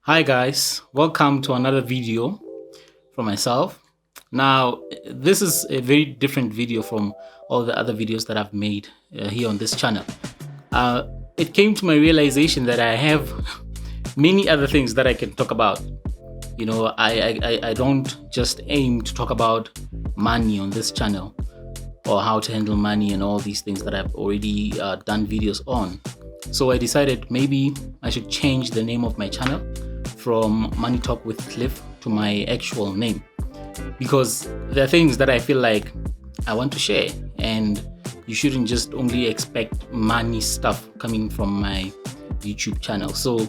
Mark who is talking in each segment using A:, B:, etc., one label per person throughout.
A: Hi guys, welcome to another video from myself. Now, this is a very different video from all the other videos that I've made here on this channel. It came to my realization that I have many other things that I can talk about. You know, I don't just aim to talk about money on this channel or how to handle money and all these things that I've already done videos on. So I decided maybe I should change the name of my channel from Money Talk with Cliff to my actual name, because there are things that I feel like I want to share, and you shouldn't just only expect money stuff coming from my YouTube channel. So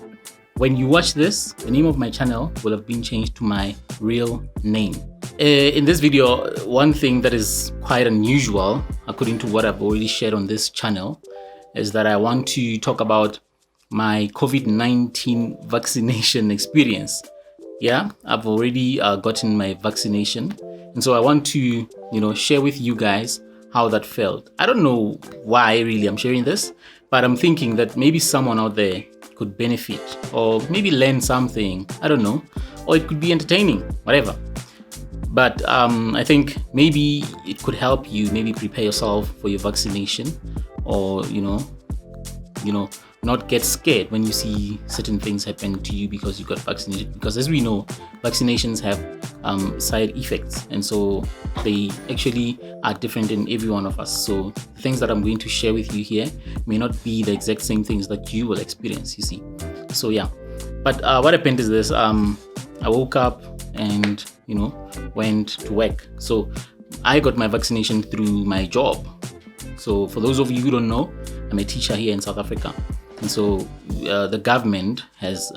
A: when you watch this, the name of my channel will have been changed to my real name. In this video, one thing that is quite unusual, according to what I've already shared on this channel, is that I want to talk about my COVID-19 vaccination experience. Yeah, I've already gotten my vaccination, and so I want to, share with you guys how that felt. I don't know why really I'm sharing this, but I'm thinking that maybe someone out there could benefit or maybe learn something. I don't know, or it could be entertaining, whatever. But I think maybe it could help you maybe prepare yourself for your vaccination, or not get scared when you see certain things happen to you because you got vaccinated. Because as we know, vaccinations have side effects, and so they actually are different in every one of us. So the things that I'm going to share with you here may not be the exact same things that you will experience, you see. So yeah, but what happened is this. I woke up and went to work. So I got my vaccination through my job. So for those of you who don't know, I'm a teacher here in South Africa. And so the government has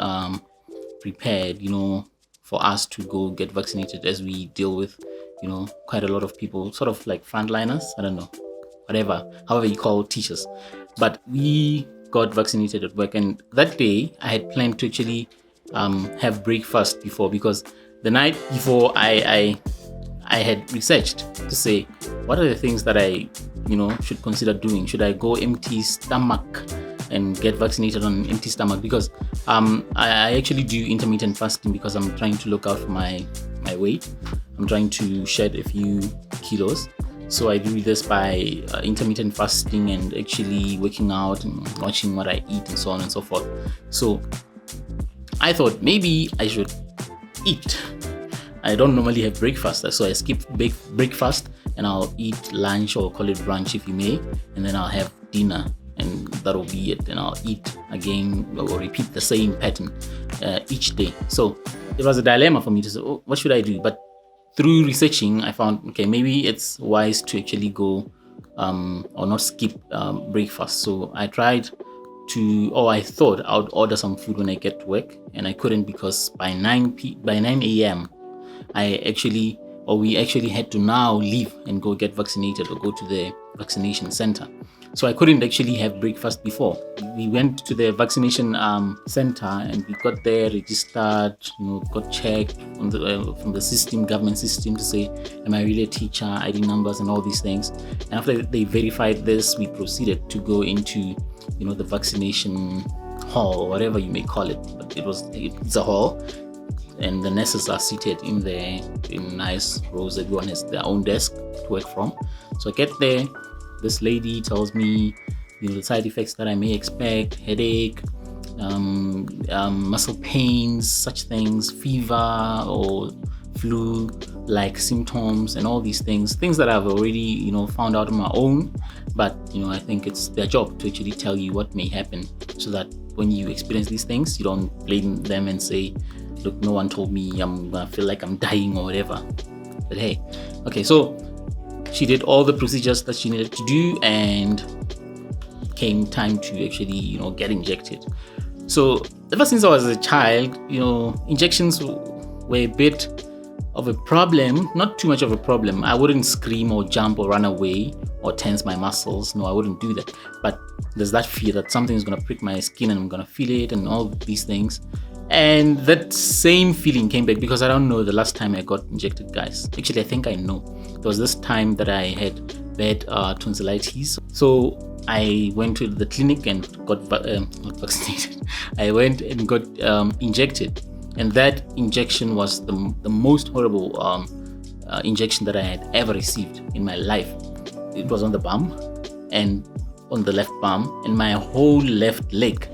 A: prepared, for us to go get vaccinated, as we deal with, quite a lot of people, sort of like frontliners. I don't know, however you call teachers. But we got vaccinated at work, and that day I had planned to actually have breakfast before, because the night before I had researched to say, what are the things that I should consider doing? Should I go empty stomach and get vaccinated on an empty stomach? Because I actually do intermittent fasting, because I'm trying to look out for my weight. I'm trying to shed a few kilos. So I do this by intermittent fasting and actually working out and watching what I eat and so on and so forth. So I thought maybe I should eat. I don't normally have breakfast, so I skip breakfast and I'll eat lunch, or call it brunch if you may, and then I'll have dinner, and that'll be it. And I'll eat again, or repeat the same pattern each day. So it was a dilemma for me to say, what should I do? But through researching, I found, okay, maybe it's wise to actually go or not skip breakfast. So I tried I thought I would order some food when I get to work, and I couldn't, because by 9 a.m. we actually had to now leave and go get vaccinated, or go to the vaccination center. So I couldn't actually have breakfast before. We went to the vaccination center, and we got there, registered, got checked from the system, government system, to say, am I really a teacher, ID numbers and all these things. And after they verified this, we proceeded to go into the vaccination hall, or whatever you may call it. But it's a hall, and the nurses are seated in there in nice rows. Everyone has their own desk to work from. So I get there, this lady tells me the side effects that I may expect: headache, muscle pains, such things, fever or flu-like symptoms, and all these things that I've already found out on my own. But I think it's their job to actually tell you what may happen, so that when you experience these things, you don't blame them and say, look, no one told me, I'm gonna feel like I'm dying or whatever. But hey, okay, so she did all the procedures that she needed to do, and came time to actually get injected. So ever since I was a child, injections were a bit of a problem. Not too much of a problem. I wouldn't scream or jump or run away or tense my muscles. No, I wouldn't do that. But there's that fear that something's gonna prick my skin and I'm gonna feel it and all these things. And that same feeling came back, because I don't know the last time I got injected, guys. Actually, I think I know. There was this time that I had bad tonsillitis. So I went to the clinic and got not vaccinated. I went and got injected. And that injection was the most horrible injection that I had ever received in my life. It was on the bum and on the left bum, and my whole left leg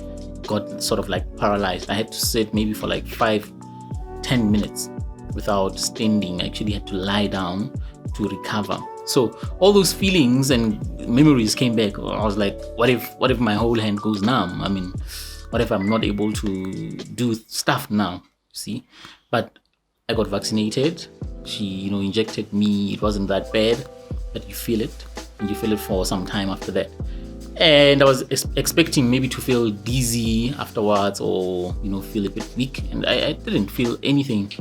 A: got sort of like paralyzed. I had to sit maybe for like 5-10 minutes without standing. I actually had to lie down to recover. So all those feelings and memories came back. I was like, what if my whole hand goes numb? I mean, what if I'm not able to do stuff now? See? But I got vaccinated. She, injected me. It wasn't that bad, but you feel it, and you feel it for some time after that. And I was expecting maybe to feel dizzy afterwards, or feel a bit weak, and I didn't feel anything.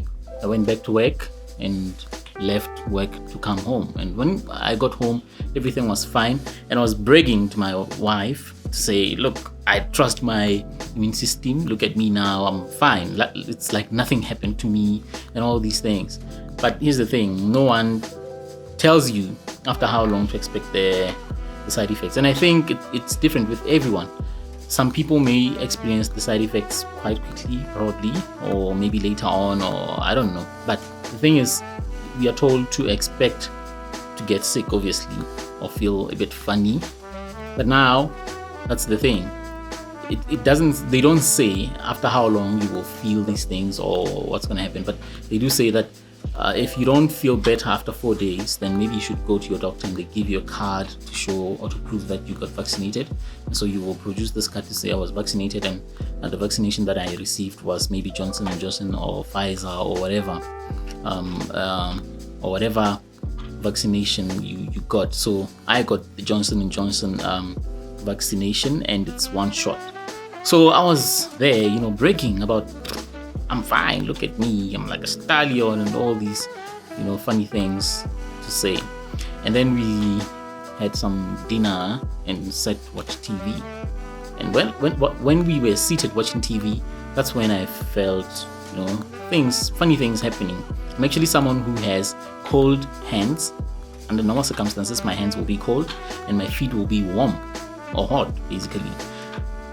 A: I went back to work and left work to come home, and when I got home, everything was fine. And I was bragging to my wife to say, look, I trust my immune system. Look at me now, I'm fine. It's like nothing happened to me and all these things. But here's the thing, no one tells you after how long to expect the side effects. And I think it's different with everyone. Some people may experience the side effects quite quickly, probably, or maybe later on, or I don't know. But the thing is, we are told to expect to get sick, obviously, or feel a bit funny. But now, that's the thing. They don't say after how long you will feel these things or what's going to happen. But they do say that if you don't feel better after 4 days, then maybe you should go to your doctor and they give you a card to show or to prove that you got vaccinated. And so you will produce this card to say I was vaccinated, and the vaccination that I received was maybe Johnson & Johnson or Pfizer or whatever vaccination you got. So I got the Johnson & Johnson vaccination, and it's one shot. So I was there, bragging about, I'm fine, look at me, I'm like a stallion, and all these, funny things to say. And then we had some dinner and sat to watch TV. And when we were seated watching TV, that's when I felt, funny things happening. I'm actually someone who has cold hands. Under normal circumstances, my hands will be cold and my feet will be warm or hot, basically.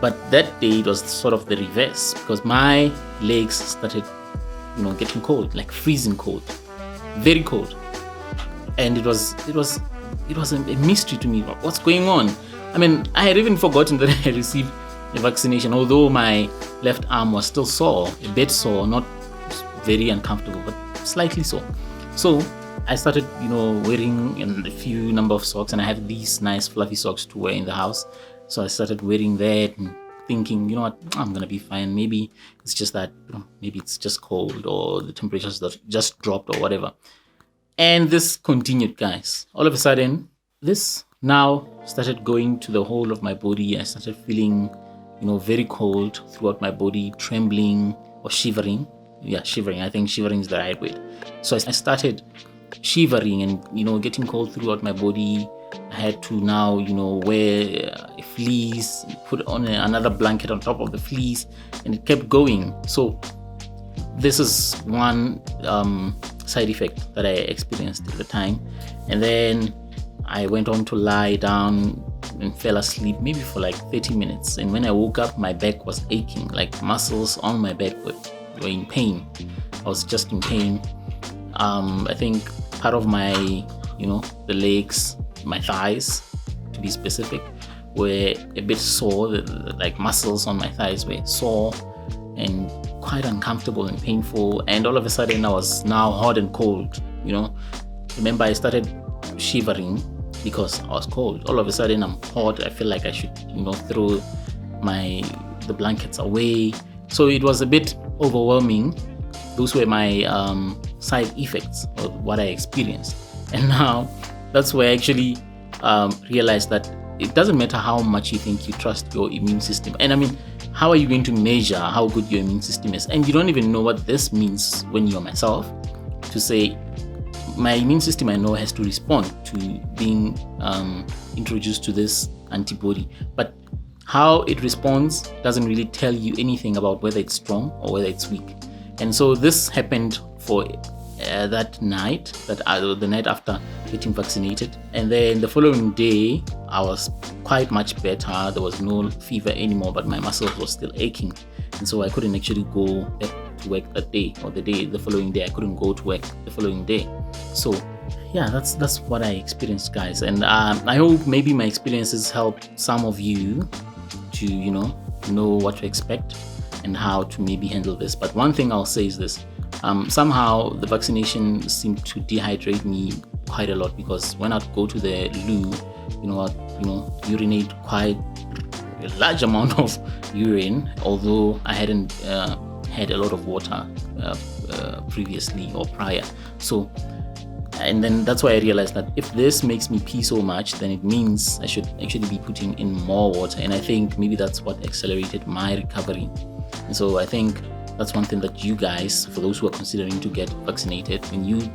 A: But that day it was sort of the reverse, because my legs started, getting cold, like freezing cold, very cold. And it was a mystery to me. What's going on? I mean, I had even forgotten that I received a vaccination, although my left arm was still sore, a bit sore, not very uncomfortable, but slightly sore. So I started, wearing a few number of socks, and I have these nice fluffy socks to wear in the house. So I started wearing that and thinking, I'm gonna be fine. Maybe it's just that, maybe it's just cold, or the temperatures just dropped, or whatever. And this continued, guys. All of a sudden, this now started going to the whole of my body. I started feeling, very cold throughout my body, trembling or shivering. Yeah, shivering. I think shivering is the right word. So I started shivering and, getting cold throughout my body. I had to now, wear a fleece, put on another blanket on top of the fleece, and it kept going. So this is one side effect that I experienced at the time. And then I went on to lie down and fell asleep maybe for like 30 minutes. And when I woke up, my back was aching, like muscles on my back were in pain. I was just in pain. I think part of my, the legs, my thighs, to be specific, were a bit sore. Like muscles on my thighs were sore and quite uncomfortable and painful. And all of a sudden, I was now hot and cold. Remember, I started shivering because I was cold. All of a sudden, I'm hot. I feel like I should, throw the blankets away. So it was a bit overwhelming. Those were my side effects of what I experienced. And now that's where I actually realized that it doesn't matter how much you think you trust your immune system. And I mean, how are you going to measure how good your immune system is? And you don't even know what this means when you're myself, to say, my immune system, I know, has to respond to being introduced to this antibody. But how it responds doesn't really tell you anything about whether it's strong or whether it's weak. And so this happened for that night, the night after getting vaccinated. And then the following day, I was quite much better. There was no fever anymore, but my muscles were still aching. And so I couldn't actually go back to work that day, or the following day. I couldn't go to work the following day. So yeah, that's what I experienced, guys. And I hope maybe my experiences help some of you to know what to expect and how to maybe handle this. But one thing I'll say is this: somehow the vaccination seemed to dehydrate me quite a lot, because when I'd go to the loo, I'd urinate quite a large amount of urine, although I hadn't had a lot of water previously or prior. So, and then that's why I realized that if this makes me pee so much, then it means I should actually be putting in more water. And I think maybe that's what accelerated my recovery. And so I think that's one thing that you guys, for those who are considering to get vaccinated, when you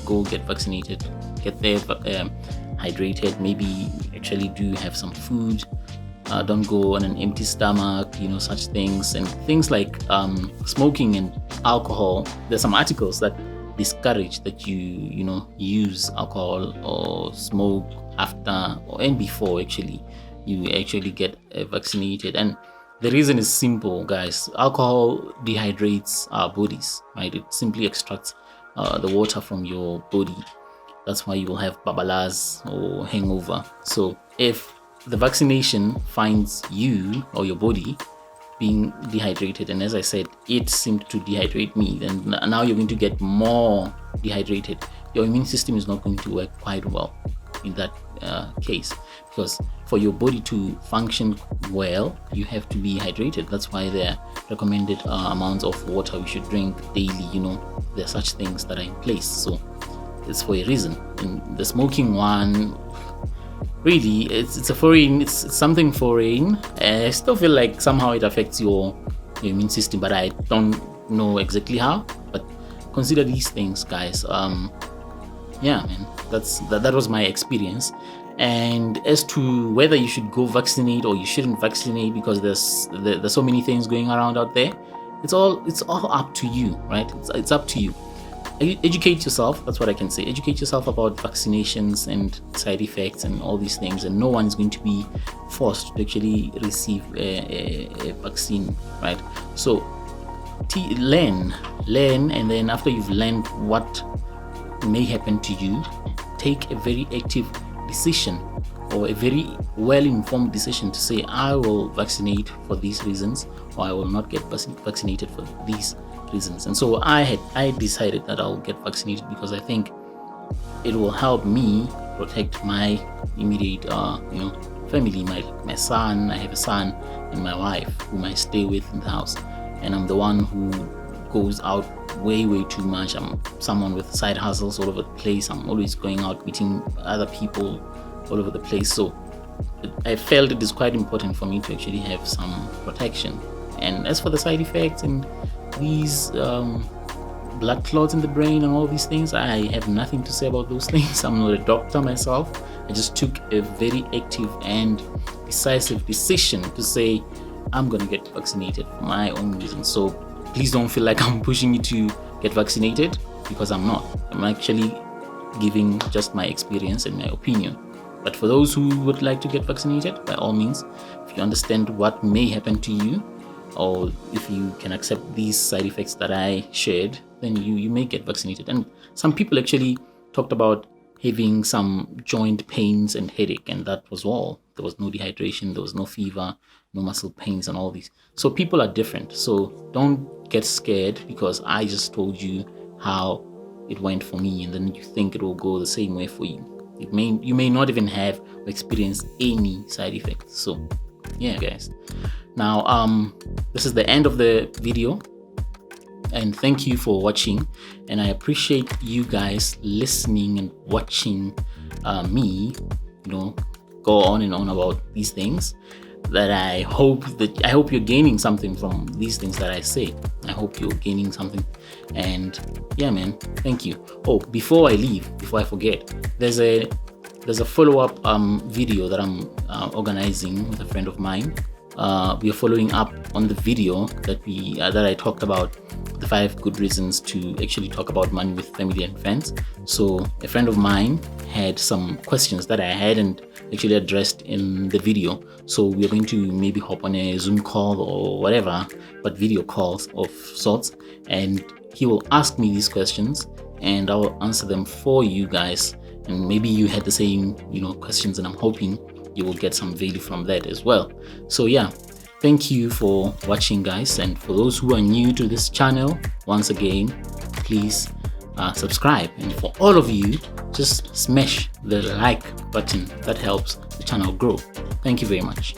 A: go get vaccinated, get there hydrated, maybe actually do have some food. Don't go on an empty stomach, such things. And things like smoking and alcohol. There's some articles that discourage that you use alcohol or smoke after and before you actually get vaccinated. And the reason is simple, guys. Alcohol dehydrates our bodies, right? It simply extracts the water from your body. That's why you will have babalas or hangover. So if the vaccination finds you or your body being dehydrated, and as I said, it seemed to dehydrate me, then now you're going to get more dehydrated. Your immune system is not going to work quite well in that case, because for your body to function well, you have to be hydrated. That's why there are recommended amounts of water we should drink daily. There are such things that are in place, so it's for a reason. And the smoking one, really, it's something foreign. I still feel like somehow it affects your immune system, but I don't know exactly how. But consider these things, guys. Yeah, man, that was my experience. And as to whether you should go vaccinate or you shouldn't vaccinate, because there's so many things going around out there, it's all up to you, right? It's up to you. Educate yourself. That's what I can say. Educate yourself about vaccinations and side effects and all these things, and no one is going to be forced to actually receive a vaccine, right? So learn, and then after you've learned what may happen to you, take a very active decision, or a very well-informed decision to say, I will vaccinate for these reasons, or I will not get vaccinated for these reasons. And so I decided that I'll get vaccinated because I think it will help me protect my immediate family, my son. I have a son and my wife whom I stay with in the house, and I'm the one who goes out way too much. I'm someone with side hustles all over the place. I'm always going out meeting other people all over the place. So I felt it is quite important for me to actually have some protection. And as for the side effects and these blood clots in the brain and all these things, I have nothing to say about those things. I'm not a doctor myself. I just took a very active and decisive decision to say I'm gonna get vaccinated for my own reasons. So please don't feel like I'm pushing you to get vaccinated, because I'm not. I'm actually giving just my experience and my opinion. But for those who would like to get vaccinated, by all means, if you understand what may happen to you, or if you can accept these side effects that I shared, then you may get vaccinated. And some people actually talked about having some joint pains and headache, and that was all. There was no dehydration, there was no fever, no muscle pains and all these. So people are different. So don't get scared because I just told you how it went for me, and then you think it will go the same way for you. You may not even have or experience any side effects. So yeah, guys. Now this is the end of the video, and thank you for watching, and I appreciate you guys listening and watching me go on and on about these things. That I hope you're gaining something from these things that I say. I hope you're gaining something. And yeah, man, thank you. Oh, before I forget, there's a follow-up video that I'm organizing with a friend of mine. we are following up on the video that I talked about the 5 good reasons to actually talk about money with family and friends. So a friend of mine had some questions that I hadn't actually addressed in the video. So we're going to maybe hop on a Zoom call or whatever, but video calls of sorts, and he will ask me these questions and I will answer them for you guys. And maybe you had the same, questions, and I'm hoping you will get some value from that as well. So yeah, thank you for watching, guys. And for those who are new to this channel, once again, please subscribe. And for all of you, just smash the like button. That helps the channel grow. Thank you very much.